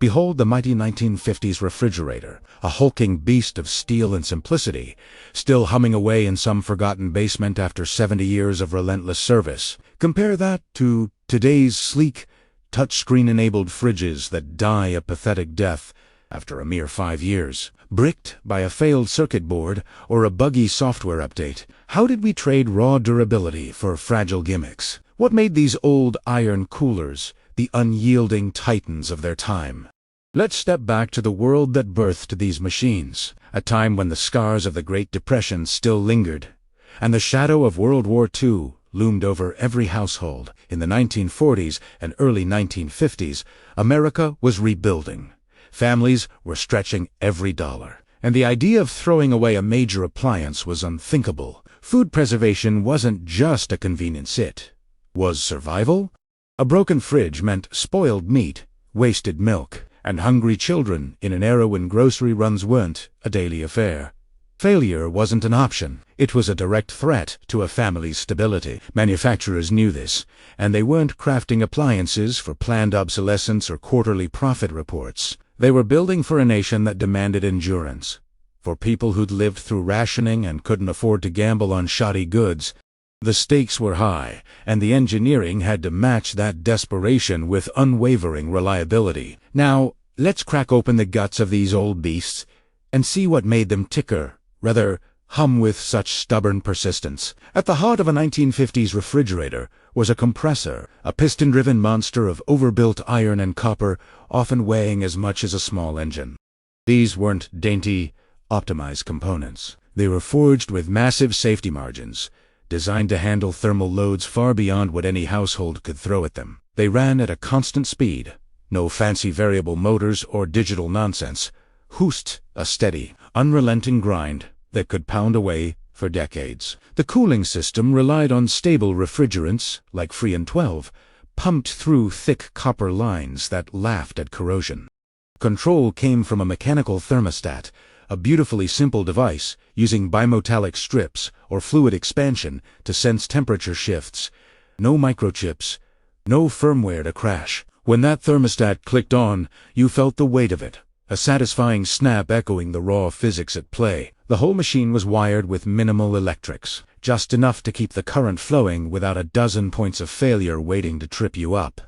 Behold the mighty 1950s refrigerator, a hulking beast of steel and simplicity, still humming away in some forgotten basement after 70 years of relentless service. Compare that to today's sleek, touchscreen-enabled fridges that die a pathetic death after a mere 5 years, bricked by a failed circuit board or a buggy software update. How did we trade raw durability for fragile gimmicks? What made these old iron coolers the unyielding titans of their time? Let's step back to the world that birthed these machines, a time when the scars of the Great Depression still lingered, and the shadow of World War II loomed over every household. In the 1940s and early 1950s, America was rebuilding. Families were stretching every dollar, and the idea of throwing away a major appliance was unthinkable. Food preservation wasn't just a convenience, it was survival. A broken fridge meant spoiled meat, wasted milk, and hungry children in an era when grocery runs weren't a daily affair. Failure wasn't an option. It was a direct threat to a family's stability. Manufacturers knew this, and they weren't crafting appliances for planned obsolescence or quarterly profit reports. They were building for a nation that demanded endurance, for people who'd lived through rationing and couldn't afford to gamble on shoddy goods. The stakes were high, and the engineering had to match that desperation with unwavering reliability. Now, let's crack open the guts of these old beasts and see what made them hum with such stubborn persistence. At the heart of a 1950s refrigerator was a compressor, a piston-driven monster of overbuilt iron and copper, often weighing as much as a small engine. These weren't dainty, optimized components. They were forged with massive safety margins, designed to handle thermal loads far beyond what any household could throw at them. They ran at a constant speed, no fancy variable motors or digital nonsense, a steady, unrelenting grind that could pound away for decades. The cooling system relied on stable refrigerants, like Freon 12, pumped through thick copper lines that laughed at corrosion. Control came from a mechanical thermostat, a beautifully simple device using bimetallic strips or fluid expansion to sense temperature shifts. No microchips, no firmware to crash. When that thermostat clicked on, you felt the weight of it, a satisfying snap echoing the raw physics at play. The whole machine was wired with minimal electrics, just enough to keep the current flowing without a dozen points of failure waiting to trip you up.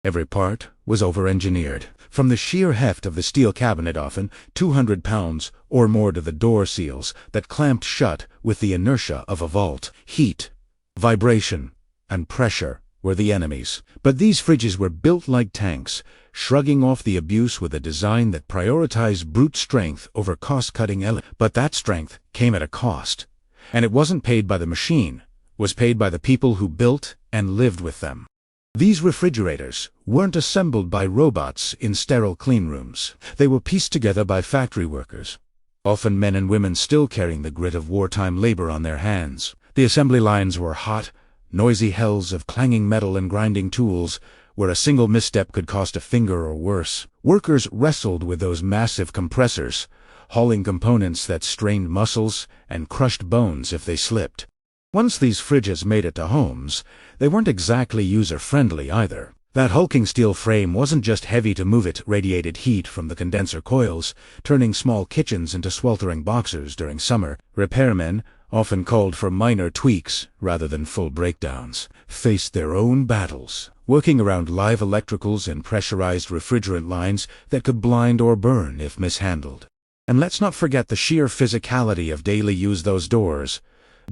Every part was over-engineered, from the sheer heft of the steel cabinet, often 200 pounds or more, to the door seals that clamped shut with the inertia of a vault. Heat, vibration, and pressure were the enemies. But these fridges were built like tanks, shrugging off the abuse with a design that prioritized brute strength over cost-cutting elements. But that strength came at a cost, and it wasn't paid by the machine, was paid by the people who built and lived with them. These refrigerators weren't assembled by robots in sterile cleanrooms. They were pieced together by factory workers, often men and women still carrying the grit of wartime labor on their hands. The assembly lines were hot, noisy hells of clanging metal and grinding tools, where a single misstep could cost a finger or worse. Workers wrestled with those massive compressors, hauling components that strained muscles and crushed bones if they slipped. Once these fridges made it to homes, they weren't exactly user-friendly either. That hulking steel frame wasn't just heavy to move, it radiated heat from the condenser coils, turning small kitchens into sweltering boxers during summer. Repairmen, often called for minor tweaks rather than full breakdowns, faced their own battles, working around live electricals and pressurized refrigerant lines that could blind or burn if mishandled. And let's not forget the sheer physicality of daily use. Those doors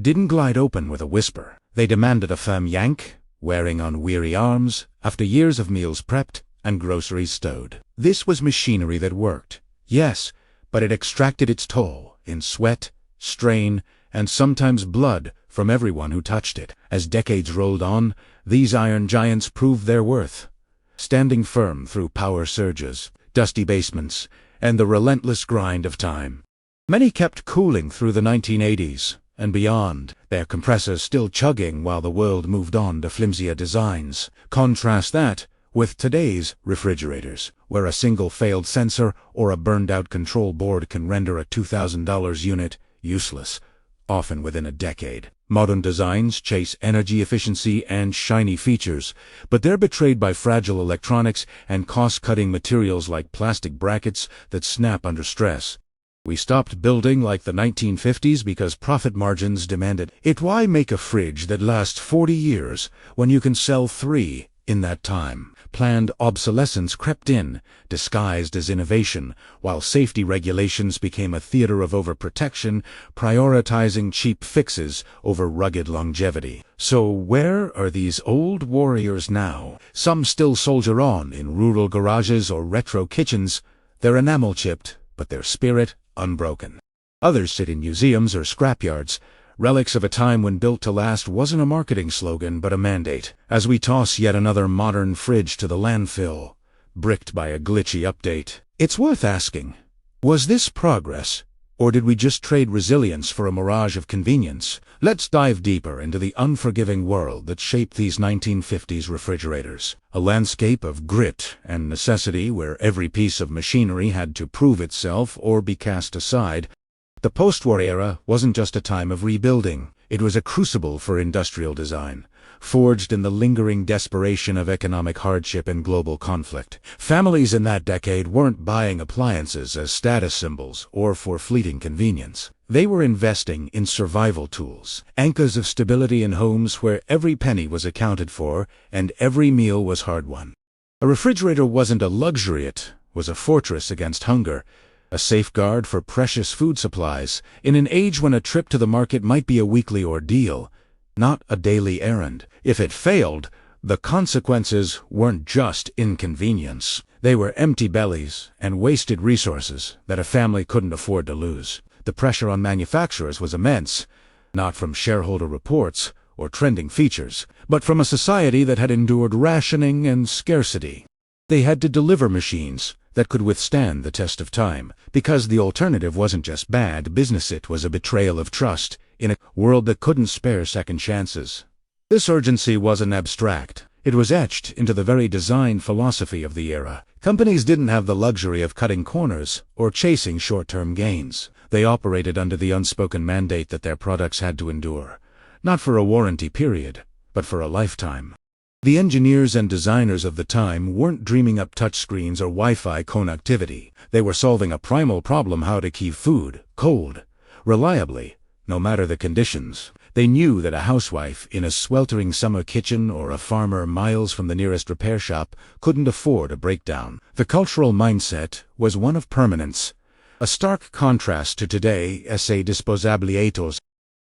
didn't glide open with a whisper. They demanded a firm yank, wearing on weary arms after years of meals prepped and groceries stowed. This was machinery that worked, yes, but it extracted its toll in sweat, strain, and sometimes blood from everyone who touched it. As decades rolled on, these iron giants proved their worth, standing firm through power surges, dusty basements, and the relentless grind of time. Many kept cooling through the 1980s and beyond, their compressors still chugging while the world moved on to flimsier designs. Contrast that with today's refrigerators, where a single failed sensor or a burned-out control board can render a $2,000 unit useless, often within a decade. Modern designs chase energy efficiency and shiny features, but they're betrayed by fragile electronics and cost-cutting materials like plastic brackets that snap under stress. We stopped building like the 1950s because profit margins demanded it. Why make a fridge that lasts 40 years when you can sell 3 in that time? Planned obsolescence crept in, disguised as innovation, while safety regulations became a theater of overprotection, prioritizing cheap fixes over rugged longevity. So where are these old warriors now? Some still soldier on in rural garages or retro kitchens. They're enamel-chipped, but their spirit unbroken. Others sit in museums or scrapyards, relics of a time when built to last wasn't a marketing slogan but a mandate. As we toss yet another modern fridge to the landfill, bricked by a glitchy update, it's worth asking, was this progress, or did we just trade resilience for a mirage of convenience? Let's dive deeper into the unforgiving world that shaped these 1950s refrigerators. A landscape of grit and necessity where every piece of machinery had to prove itself or be cast aside. The post-war era wasn't just a time of rebuilding. It was a crucible for industrial design, forged in the lingering desperation of economic hardship and global conflict. Families in that decade weren't buying appliances as status symbols or for fleeting convenience. They were investing in survival tools, anchors of stability in homes where every penny was accounted for and every meal was hard-won. A refrigerator wasn't a luxury, it was a fortress against hunger, a safeguard for precious food supplies, in an age when a trip to the market might be a weekly ordeal, not a daily errand. If it failed, the consequences weren't just inconvenience. They were empty bellies and wasted resources that a family couldn't afford to lose. The pressure on manufacturers was immense, not from shareholder reports or trending features, but from a society that had endured rationing and scarcity. They had to deliver machines that could withstand the test of time, because the alternative wasn't just bad business, it was a betrayal of trust in a world that couldn't spare second chances. This urgency wasn't abstract. It was etched into the very design philosophy of the era. Companies didn't have the luxury of cutting corners or chasing short-term gains. They operated under the unspoken mandate that their products had to endure, not for a warranty period, but for a lifetime. The engineers and designers of the time weren't dreaming up touchscreens or Wi-Fi connectivity. They were solving a primal problem: how to keep food cold, reliably, no matter the conditions. They knew that a housewife in a sweltering summer kitchen or a farmer miles from the nearest repair shop couldn't afford a breakdown. The cultural mindset was one of permanence, a stark contrast to today, esse disposabilietos.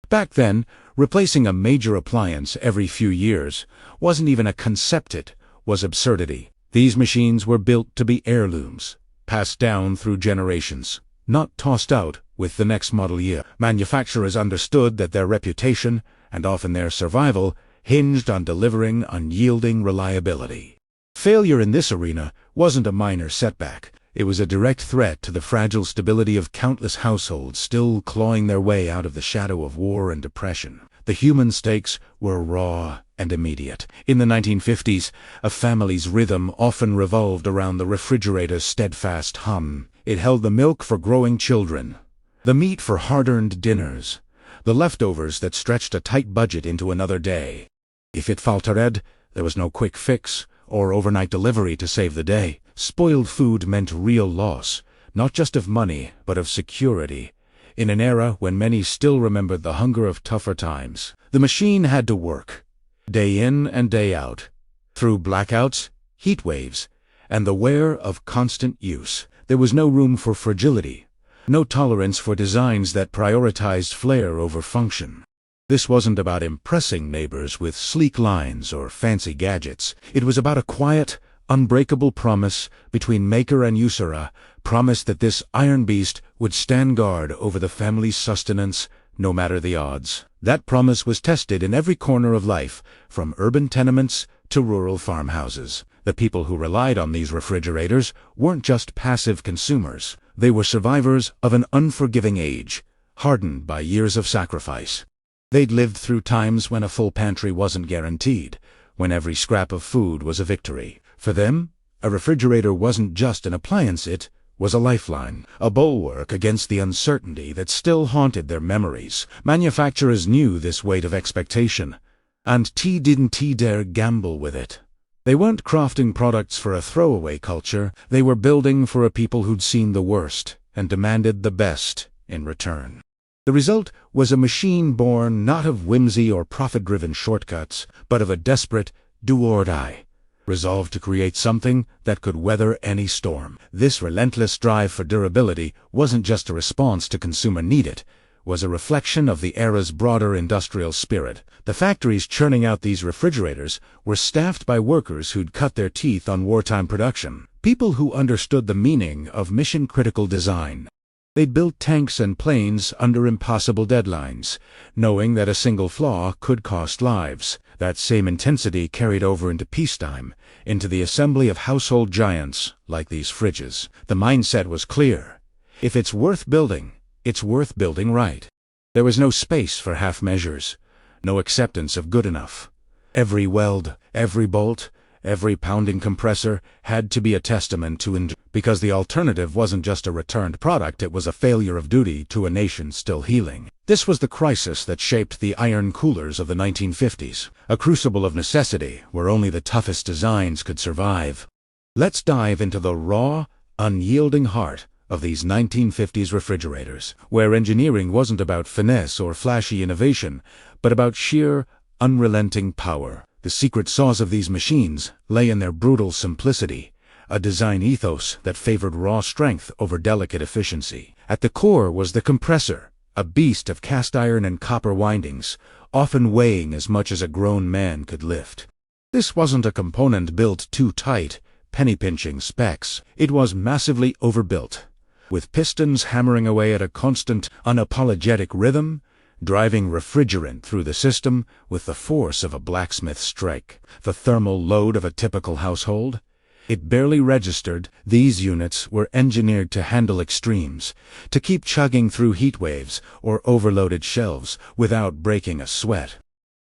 Back then, replacing a major appliance every few years wasn't even a concept, it was absurdity. These machines were built to be heirlooms, passed down through generations, not tossed out with the next model year. Manufacturers understood that their reputation, and often their survival, hinged on delivering unyielding reliability. Failure in this arena wasn't a minor setback. It was a direct threat to the fragile stability of countless households still clawing their way out of the shadow of war and depression. The human stakes were raw and immediate. In the 1950s, a family's rhythm often revolved around the refrigerator's steadfast hum. It held the milk for growing children, the meat for hard-earned dinners, the leftovers that stretched a tight budget into another day. If it faltered, there was no quick fix or overnight delivery to save the day. Spoiled food meant real loss, not just of money, but of security. In an era when many still remembered the hunger of tougher times, the machine had to work, day in and day out, through blackouts, heat waves, and the wear of constant use. There was no room for fragility, no tolerance for designs that prioritized flair over function. This wasn't about impressing neighbors with sleek lines or fancy gadgets. It was about a quiet, unbreakable promise between maker and usurer, promise that this iron beast would stand guard over the family's sustenance, no matter the odds. That promise was tested in every corner of life, from urban tenements to rural farmhouses. The people who relied on these refrigerators weren't just passive consumers. They were survivors of an unforgiving age, hardened by years of sacrifice. They'd lived through times when a full pantry wasn't guaranteed, when every scrap of food was a victory. For them, a refrigerator wasn't just an appliance, it was a lifeline, a bulwark against the uncertainty that still haunted their memories. Manufacturers knew this weight of expectation, and didn't dare gamble with it. They weren't crafting products for a throwaway culture, they were building for a people who'd seen the worst and demanded the best in return. The result was a machine born not of whimsy or profit-driven shortcuts, but of a desperate do-or-die resolve to create something that could weather any storm. This relentless drive for durability wasn't just a response to consumer need, it was a reflection of the era's broader industrial spirit. The factories churning out these refrigerators were staffed by workers who'd cut their teeth on wartime production, people who understood the meaning of mission-critical design. They'd built tanks and planes under impossible deadlines, knowing that a single flaw could cost lives. That same intensity carried over into peacetime, into the assembly of household giants like these fridges. The mindset was clear. If it's worth building right. There was no space for half measures, no acceptance of good enough. Every weld, every bolt, every pounding compressor had to be a testament to endurance, because the alternative wasn't just a returned product, it was a failure of duty to a nation still healing. This was the crisis that shaped the iron coolers of the 1950s, a crucible of necessity where only the toughest designs could survive. Let's dive into the raw, unyielding heart of these 1950s refrigerators, where engineering wasn't about finesse or flashy innovation, but about sheer, unrelenting power. The secret sauce of these machines lay in their brutal simplicity, a design ethos that favored raw strength over delicate efficiency. At the core was the compressor, a beast of cast iron and copper windings, often weighing as much as a grown man could lift. This wasn't a component built too tight, penny-pinching specs. It was massively overbuilt, with pistons hammering away at a constant, unapologetic rhythm, driving refrigerant through the system with the force of a blacksmith's strike. The thermal load of a typical household? It barely registered. These units were engineered to handle extremes, to keep chugging through heat waves or overloaded shelves without breaking a sweat.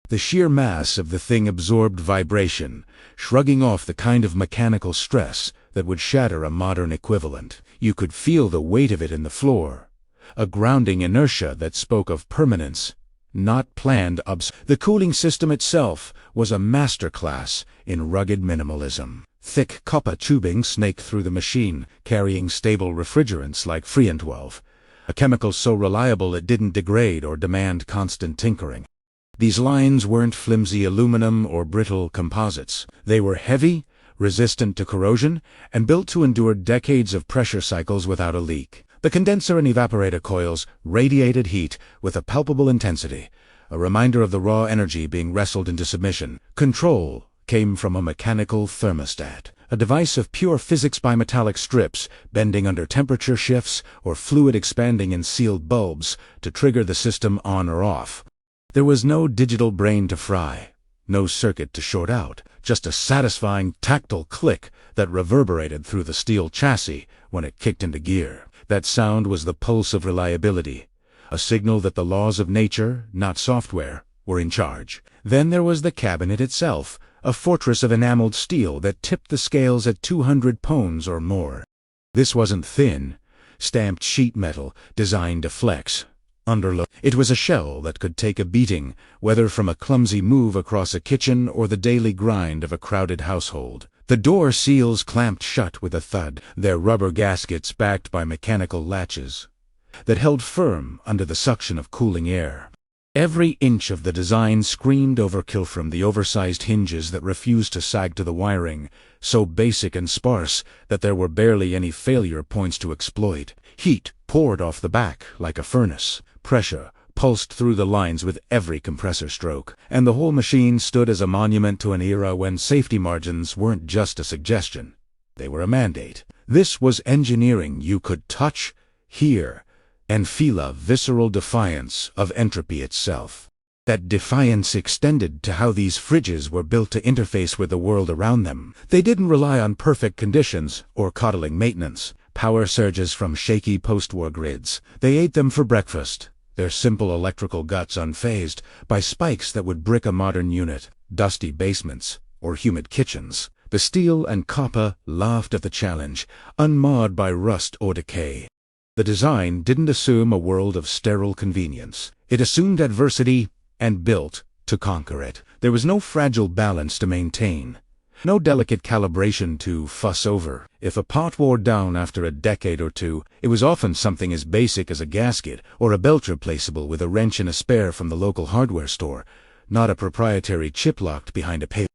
The sheer mass of the thing absorbed vibration, shrugging off the kind of mechanical stress that would shatter a modern equivalent. You could feel the weight of it in the floor, a grounding inertia that spoke of permanence, not planned obs. The cooling system itself was a masterclass in rugged minimalism. Thick copper tubing snaked through the machine, carrying stable refrigerants like Freon 12, a chemical so reliable it didn't degrade or demand constant tinkering. These lines weren't flimsy aluminum or brittle composites. They were heavy, resistant to corrosion, and built to endure decades of pressure cycles without a leak. The condenser and evaporator coils radiated heat with a palpable intensity, a reminder of the raw energy being wrestled into submission. Control came from a mechanical thermostat, a device of pure physics bimetallic strips bending under temperature shifts or fluid expanding in sealed bulbs to trigger the system on or off. There was no digital brain to fry, no circuit to short out, just a satisfying tactile click that reverberated through the steel chassis when it kicked into gear. That sound was the pulse of reliability, a signal that the laws of nature, not software, were in charge. Then there was the cabinet itself, a fortress of enameled steel that tipped the scales at 200 pounds or more. This wasn't thin, stamped sheet metal designed to flex, underload. It was a shell that could take a beating, whether from a clumsy move across a kitchen or the daily grind of a crowded household. The door seals clamped shut with a thud, their rubber gaskets backed by mechanical latches that held firm under the suction of cooling air. Every inch of the design screamed overkill, from the oversized hinges that refused to sag to the wiring, so basic and sparse that there were barely any failure points to exploit. Heat poured off the back like a furnace. Pressure pulsed through the lines with every compressor stroke, and the whole machine stood as a monument to an era when safety margins weren't just a suggestion. They were a mandate. This was engineering you could touch, hear, and feel, a visceral defiance of entropy itself. That defiance extended to how these fridges were built to interface with the world around them. They didn't rely on perfect conditions or coddling maintenance, power surges from shaky post-war grids. They ate them for breakfast, their simple electrical guts unfazed by spikes that would brick a modern unit, dusty basements, or humid kitchens. The steel and copper laughed at the challenge, unmarred by rust or decay. The design didn't assume a world of sterile convenience. It assumed adversity and built to conquer it. There was no fragile balance to maintain, no delicate calibration to fuss over. If a part wore down after a decade or two, it was often something as basic as a gasket or a belt replaceable with a wrench and a spare from the local hardware store, not a proprietary chip locked behind a paper.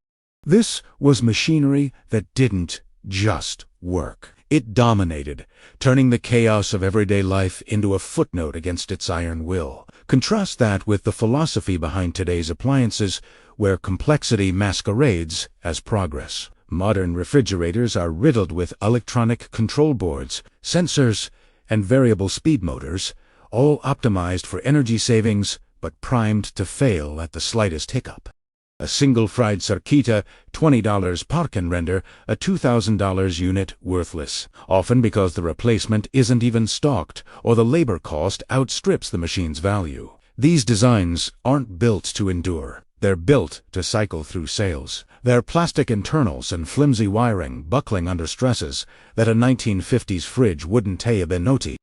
This was machinery that didn't just work. It dominated, turning the chaos of everyday life into a footnote against its iron will. Contrast that with the philosophy behind today's appliances, where complexity masquerades as progress. Modern refrigerators are riddled with electronic control boards, sensors, and variable speed motors, all optimized for energy savings but primed to fail at the slightest hiccup. A single fried cerquita, $20 can render a $2,000 unit worthless, often because the replacement isn't even stocked or the labor cost outstrips the machine's value. These designs aren't built to endure. They're built to cycle through sales. Their plastic internals and flimsy wiring buckling under stresses that a 1950s fridge wouldn't have been noticed.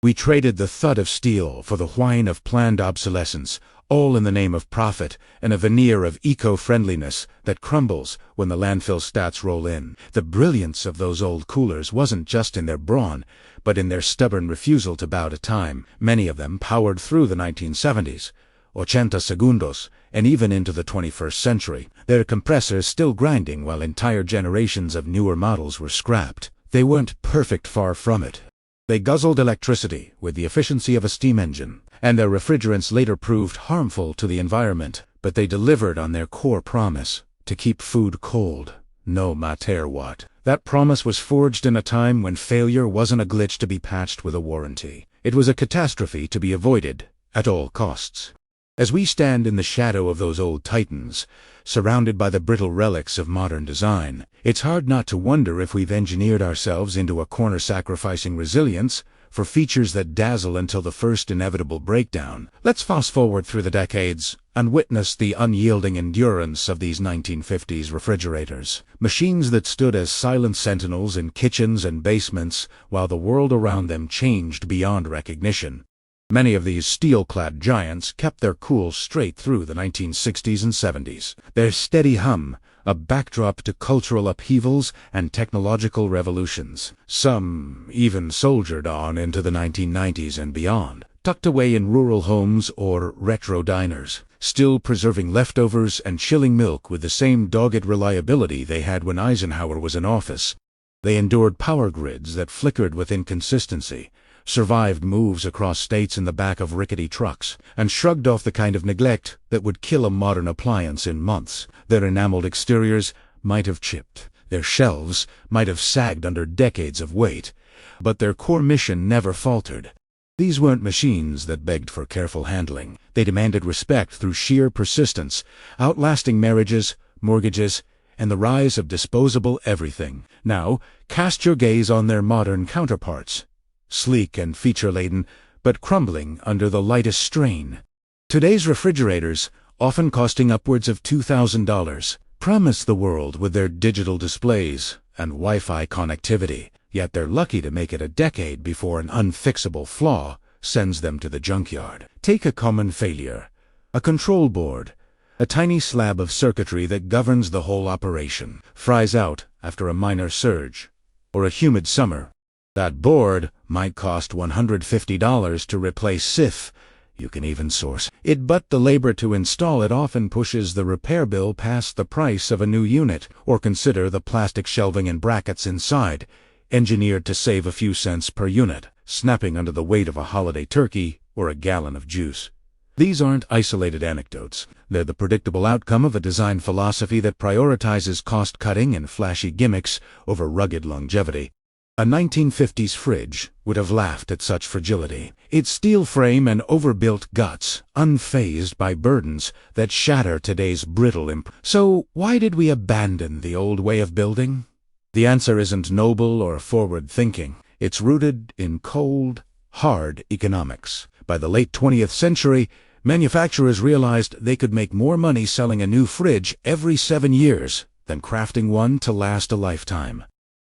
We traded the thud of steel for the whine of planned obsolescence, all in the name of profit and a veneer of eco-friendliness that crumbles when the landfill stats roll in. The brilliance of those old coolers wasn't just in their brawn, but in their stubborn refusal to bow to time. Many of them powered through the 1970s, 80 segundos, and even into the 21st century, their compressors still grinding while entire generations of newer models were scrapped. They weren't perfect, far from it. They guzzled electricity with the efficiency of a steam engine, and their refrigerants later proved harmful to the environment, but they delivered on their core promise to keep food cold, no matter what. That promise was forged in a time when failure wasn't a glitch to be patched with a warranty. It was a catastrophe to be avoided at all costs. As we stand in the shadow of those old titans, surrounded by the brittle relics of modern design, it's hard not to wonder if we've engineered ourselves into a corner sacrificing resilience for features that dazzle until the first inevitable breakdown. Let's fast forward through the decades and witness the unyielding endurance of these 1950s refrigerators. Machines that stood as silent sentinels in kitchens and basements while the world around them changed beyond recognition. Many of these steel-clad giants kept their cool straight through the 1960s and 70s. Their steady hum, a backdrop to cultural upheavals and technological revolutions. Some even soldiered on into the 1990s and beyond, tucked away in rural homes or retro diners, still preserving leftovers and chilling milk with the same dogged reliability they had when Eisenhower was in office. They endured power grids that flickered with inconsistency, survived moves across states in the back of rickety trucks, and shrugged off the kind of neglect that would kill a modern appliance in months. Their enameled exteriors might have chipped, their shelves might have sagged under decades of weight, but their core mission never faltered. These weren't machines that begged for careful handling. They demanded respect through sheer persistence, outlasting marriages, mortgages, and the rise of disposable everything. Now, cast your gaze on their modern counterparts. Sleek and feature-laden, but crumbling under the lightest strain. Today's refrigerators, often costing upwards of $2,000, promise the world with their digital displays and Wi-Fi connectivity, yet they're lucky to make it a decade before an unfixable flaw sends them to the junkyard. Take a common failure, a control board, a tiny slab of circuitry that governs the whole operation, fries out after a minor surge, or a humid summer. That board might cost $150 to replace if you can even source it, but the labor to install it often pushes the repair bill past the price of a new unit. Or consider the plastic shelving and brackets inside, engineered to save a few cents per unit, snapping under the weight of a holiday turkey or a gallon of juice. These aren't isolated anecdotes. They're the predictable outcome of a design philosophy that prioritizes cost-cutting and flashy gimmicks over rugged longevity. A 1950s fridge would have laughed at such fragility. Its steel frame and overbuilt guts, unfazed by burdens that shatter today's brittle So why did we abandon the old way of building? The answer isn't noble or forward-thinking. It's rooted in cold, hard economics. By the late 20th century, manufacturers realized they could make more money selling a new fridge every 7 years than crafting one to last a lifetime.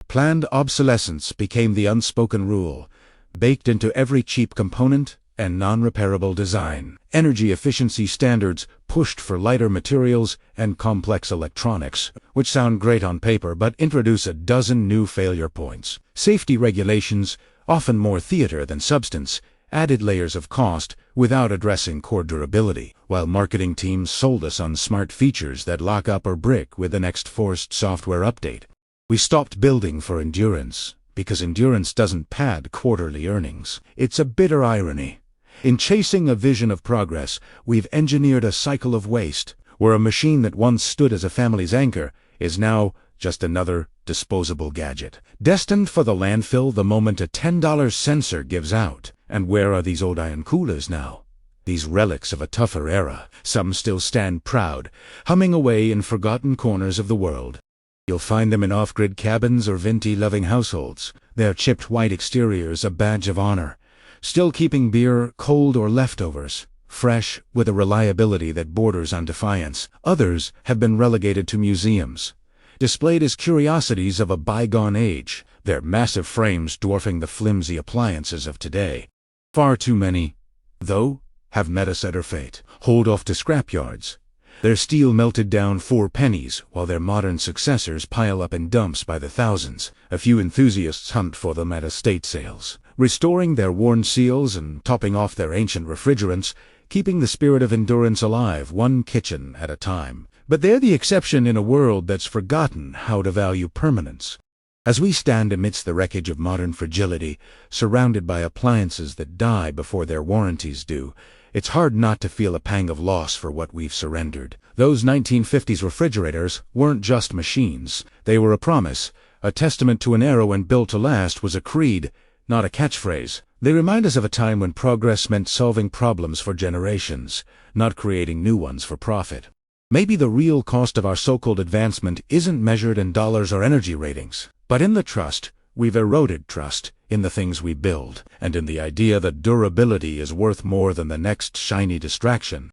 Planned obsolescence became the unspoken rule, baked into every cheap component and non-repairable design. Energy efficiency standards pushed for lighter materials and complex electronics, which sound great on paper but introduce a dozen new failure points. Safety regulations, often more theater than substance, added layers of cost without addressing core durability, while marketing teams sold us on smart features that lock up or brick with the next forced software update. We stopped building for endurance, because endurance doesn't pad quarterly earnings. It's a bitter irony. In chasing a vision of progress, we've engineered a cycle of waste, where a machine that once stood as a family's anchor is now just another disposable gadget, destined for the landfill the moment a $10 sensor gives out. And where are these old iron coolers now? These relics of a tougher era. Some still stand proud, humming away in forgotten corners of the world. You'll find them in off-grid cabins or venti-loving households, their chipped white exteriors a badge of honor, still keeping beer, cold or leftovers, fresh with a reliability that borders on defiance. Others have been relegated to museums, displayed as curiosities of a bygone age, their massive frames dwarfing the flimsy appliances of today. Far too many, though, have met a sadder fate, hauled off to scrapyards. Their steel melted down 4 pennies, while their modern successors pile up in dumps by the thousands. A few enthusiasts hunt for them at estate sales, restoring their worn seals and topping off their ancient refrigerants, keeping the spirit of endurance alive one kitchen at a time. But they're the exception in a world that's forgotten how to value permanence. As we stand amidst the wreckage of modern fragility, surrounded by appliances that die before their warranties do, it's hard not to feel a pang of loss for what we've surrendered. Those 1950s refrigerators weren't just machines. They were a promise, a testament to an era when built to last was a creed, not a catchphrase. They remind us of a time when progress meant solving problems for generations, not creating new ones for profit. Maybe the real cost of our so-called advancement isn't measured in dollars or energy ratings, but in the trust. We've eroded trust in the things we build, and in the idea that durability is worth more than the next shiny distraction.